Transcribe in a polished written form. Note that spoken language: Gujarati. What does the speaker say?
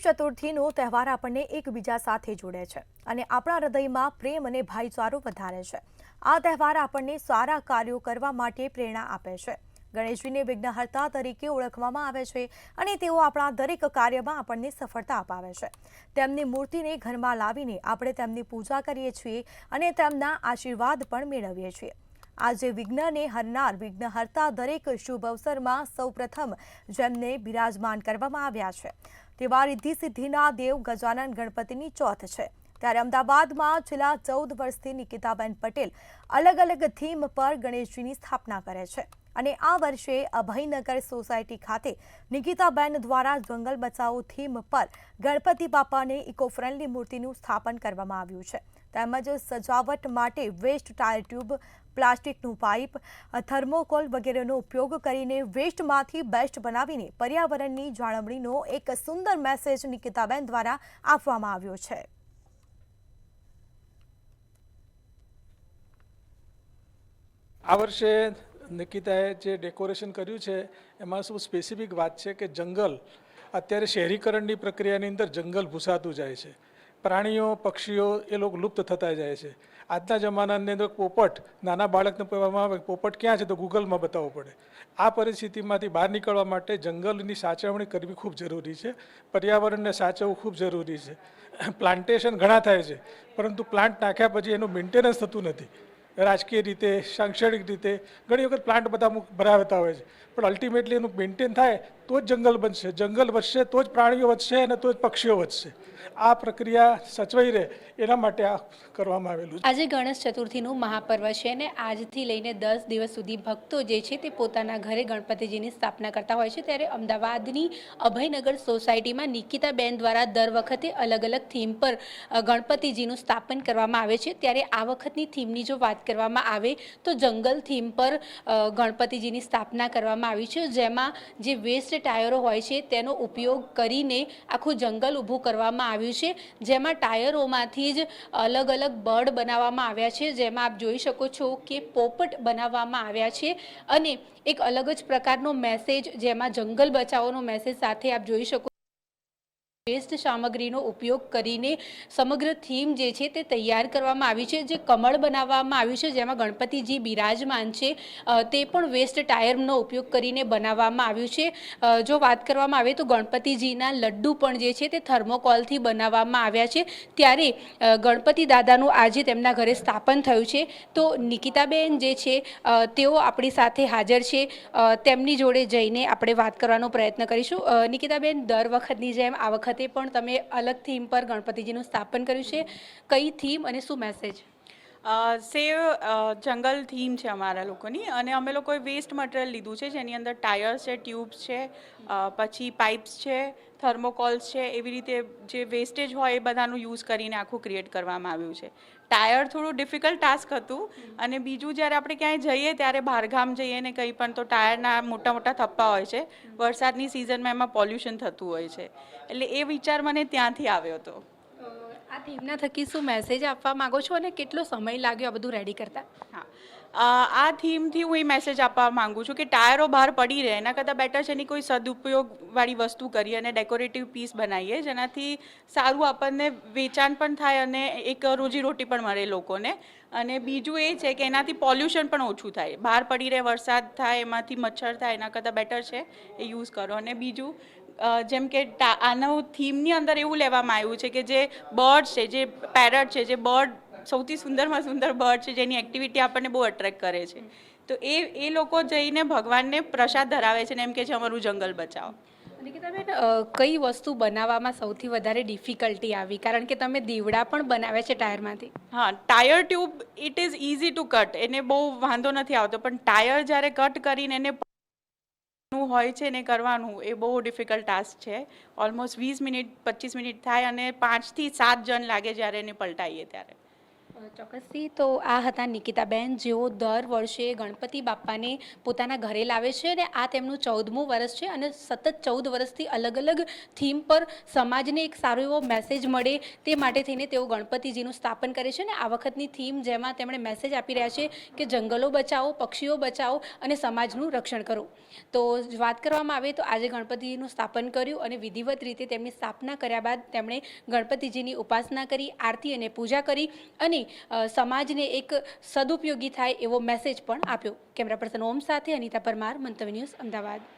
ચતુર્થીનો તહેવાર આપણને એકબીજા સાથે જોડે છે અને આપણા હૃદયમાં પ્રેમ અને ભાઈચારો વધારે છે। આ તહેવાર આપણને સારા કાર્યો કરવા માટે પ્રેરણા આપે છે। ગણેશજીને વિઘ્નહર્તા તરીકે ઓળખવામાં આવે છે અને તેઓ આપણા દરેક કાર્યમાં આપણને સફળતા અપાવે છે। તેમની મૂર્તિને ઘરમાં લાવીને આપણે તેમની પૂજા કરીએ છીએ અને તેમના આશીર્વાદ પણ મેળવીએ છીએ। આજે વિઘ્નને હરનાર વિઘ્નહર્તા દરેક શુભ અવસરમાં સૌપ્રથમ જેમને બિરાજમાન કરવામાં આવ્યા છે તેવા રિદ્ધિ સિદ્ધિના દેવ ગજાનન ગણપતિની ચોથ છે। ત્યારે અમદાવાદમાં છેલ્લા 14 વર્ષથી નિકિતાબેન પટેલ અલગ અલગ થીમ પર ગણેશજીની સ્થાપના કરે છે અને આ વર્ષે અભયનગર સોસાયટી ખાતે નિકિતાબેન દ્વારા જંગલ બચાવો થીમ પર ગણપતિ બાપાને ઇકો ફ્રેન્ડલી મૂર્તિનું સ્થાપન કરવામાં આવ્યું છે। તેમજ સજાવટ માટે વેસ્ટ ટાયર ટ્યુબ, પ્લાસ્ટિકનું પાઇપ, થર્મોકોલ વગેરેનો ઉપયોગ કરીને વેસ્ટમાંથી બેસ્ટ બનાવીને પર્યાવરણની જાળવણીનો એક સુંદર મેસેજ નિકિતાબેન દ્વારા આપવામાં આવ્યો છે। આ વર્ષે નિકિતાએ જે ડેકોરેશન કર્યું છે એમાં શું સ્પેસિફિક વાત છે કે જંગલ અત્યારે શહેરીકરણની પ્રક્રિયાની અંદર જંગલ ભૂસાતું જાય છે। પ્રાણીઓ પક્ષીઓ એ લોકો લુપ્ત થતા જાય છે। આજના જમાનાની અંદર પોપટ નાના બાળકને કહેવામાં આવે પોપટ ક્યાં છે તો ગૂગલમાં બતાવવો પડે। આ પરિસ્થિતિમાંથી બહાર નીકળવા માટે જંગલની સાચવણી કરવી ખૂબ જરૂરી છે। પર્યાવરણને સાચવવું ખૂબ જરૂરી છે। પ્લાન્ટેશન ઘણા થાય છે પરંતુ પ્લાન્ટ નાખ્યા પછી એનું મેન્ટેનન્સ થતું નથી। રાજકીય રીતે શૈક્ષણિક રીતે ઘણી વખત પ્લાન્ટ બધા ભરાવતા હોય છે પણ અલ્ટિમેટલી એનું મેન્ટેન થાય તો જ જંગલ બનશે। જંગલ વધશે તો જ પ્રાણીઓ વધશે અને તો જ પક્ષીઓ વધશે। આ પ્રક્રિયા સચવાઈ રહે એના માટે આ કરવામાં આવેલું છે। આજે ગણેશ ચતુર્થીનું મહાપર્વ છે અને આજથી લઈને 10 દિવસ સુધી ભક્તો જે છે તે પોતાના ઘરે ગણપતિજીની સ્થાપના કરતા હોય છે। ત્યારે અમદાવાદની અભયનગર સોસાયટીમાં નિકિતાબેન દ્વારા દર વખતે અલગ અલગ થીમ પર ગણપતિજીનું સ્થાપન કરવામાં આવે છે। ત્યારે આ વખતની થીમની જો વાત કરવામાં આવે તો જંગલ થીમ પર ગણપતિજીની સ્થાપના કરવામાં આવી છે, જેમાં જે વેસ્ટ ટાયરો હોય છે તેનો ઉપયોગ કરીને આખું જંગલ ઊભું કરવામાં આવ્યું છે। જેમાં ટાયરોમાંથી જ અલગ અલગ બર્ડ બનાવવામાં આવ્યા છે, જેમાં આપ જોઈ શકો છો કે પોપટ બનાવવામાં આવ્યા છે અને એક અલગ જ પ્રકારનો મેસેજ જેમાં જંગલ બચાવોનો મેસેજ સાથે આપ જોઈ શકો વેસ્ટ સામગ્રીનો ઉપયોગ કરીને સમગ્ર થીમ જે છે તે તૈયાર કરવામાં આવી છે। જે કમળ બનાવવામાં આવ્યું છે જેમાં ગણપતિજી બિરાજમાન છે તે પણ વેસ્ટ ટાયરનો ઉપયોગ કરીને બનાવવામાં આવ્યું છે। જો વાત કરવામાં આવે તો ગણપતિજીના લડ્ડુ પણ જે છે તે થર્મોકોલથી બનાવવામાં આવ્યા છે। ત્યારે ગણપતિ દાદાનું આજે તેમના ઘરે સ્થાપન થયું છે તો નિકિતાબેન જે છે તેઓ આપણી સાથે હાજર છે। તેમની જોડે જઈને આપણે વાત કરવાનો પ્રયત્ન કરીશું। નિકિતાબેન, દર વખતની જેમ આ વખતે પણ તમે અલગ થીમ પર ગણપતિજીનું સ્થાપન કર્યું છે, કઈ થીમ અને શું મેસેજ? સેવ જંગલ થીમ છે અમારા લોકોની અને અમે લોકોએ વેસ્ટ મટીરિયલ લીધું છે જેની અંદર ટાયર્સ છે, ટ્યુબ્સ છે, પછી પાઇપ્સ છે, થર્મોકોલ્સ છે, એવી રીતે જે વેસ્ટેજ હોય એ બધાનું યુઝ કરીને આખું ક્રિએટ કરવામાં આવ્યું છે। ટાયર થોડું ડિફિકલ્ટ ટાસ્ક હતું અને બીજું જ્યારે આપણે ક્યાંય જઈએ ત્યારે બહારગામ જઈએ ને કંઈ પણ તો ટાયરના મોટા મોટા થપ્પા હોય છે। વરસાદની સિઝનમાં એમાં પોલ્યુશન થતું હોય છે એટલે એ વિચાર મને ત્યાંથી આવ્યો હતો। આ થીમના થકી શું મેસેજ આપવા માંગો છો અને કેટલો સમય લાગ્યો આ બધું રેડી કરતા? હા, આ થીમથી હું એ મેસેજ આપવા માંગુ છું કે ટાયરો બહાર પડી રહે એના કરતાં બેટર છે એની કોઈ સદુપયોગવાળી વસ્તુ કરીએ અને ડેકોરેટિવ પીસ બનાવીએ જેનાથી સારું આપણને વેચાણ પણ થાય અને એક રોજીરોટી પણ મળે લોકોને। અને બીજું એ છે કે એનાથી પોલ્યુશન પણ ઓછું થાય। બહાર પડી રહે, વરસાદ થાય, એમાંથી મચ્છર થાય, એના કરતાં બેટર છે એ યુઝ કરો। અને બીજું જેમ કે આનો થીમની અંદર એવું લેવામાં આવ્યું છે કે જે બર્ડ છે, જે પેરટ છે, જે બર્ડ સૌથી સુંદરમાં સુંદર બર્ડ છે જેની એક્ટિવિટી આપણને બહુ અટ્રેક્ટ કરે છે તો એ લોકો જઈને ભગવાનને પ્રસાદ ધરાવે છે ને એમ કે છે અમારું જંગલ બચાવો। નિકિતાબેન, કઈ વસ્તુ બનાવવામાં સૌથી વધારે ડિફિકલ્ટી આવી? કારણ કે તમે દીવડા પણ બનાવ્યા છે ટાયરમાંથી। હા, tyre tube it is easy to cut, એને બહુ વાંધો નથી આવતો પણ ટાયર જ્યારે કટ કરીને એને હોય છે ને કરવાનું એ બહુ ડિફિકલ્ટ ટાસ્ક છે। ઓલમોસ્ટ 20 મિનિટ 25 મિનિટ થાય અને 5 થી 7 જણ લાગે જ્યારે એને પલટાઈએ ત્યારે। ચોક્કસથી તો આ હતા નિકિતાબેન, જેઓ દર વર્ષે ગણપતિ બાપ્પાને પોતાના ઘરે લાવે છે અને આ તેમનું 14મું વર્ષ છે અને સતત 14 વર્ષથી અલગ અલગ થીમ પર સમાજને એક સારો એવો મેસેજ મળે તે માટે થઈને તેઓ ગણપતિજીનું સ્થાપન કરે છે અને આ વખતની થીમ જેમાં તેમણે મેસેજ આપી રહ્યા છે કે જંગલો બચાવો, પક્ષીઓ બચાવો અને સમાજનું રક્ષણ કરો. તો વાત કરવામાં આવે તો આજે ગણપતિજીનું સ્થાપન કર્યું અને વિધિવત રીતે તેમની સ્થાપના કર્યા બાદ તેમણે ગણપતિજીની ઉપાસના કરી, આરતી અને પૂજા કરી અને સમાજને એક સદુપયોગી થાય એવો મેસેજ પણ આપ્યો. કેમેરા પર્સન ઓમ સાથે અનિતા પરમાર, મંતવ્ય ન્યૂઝ, અમદાવાદ.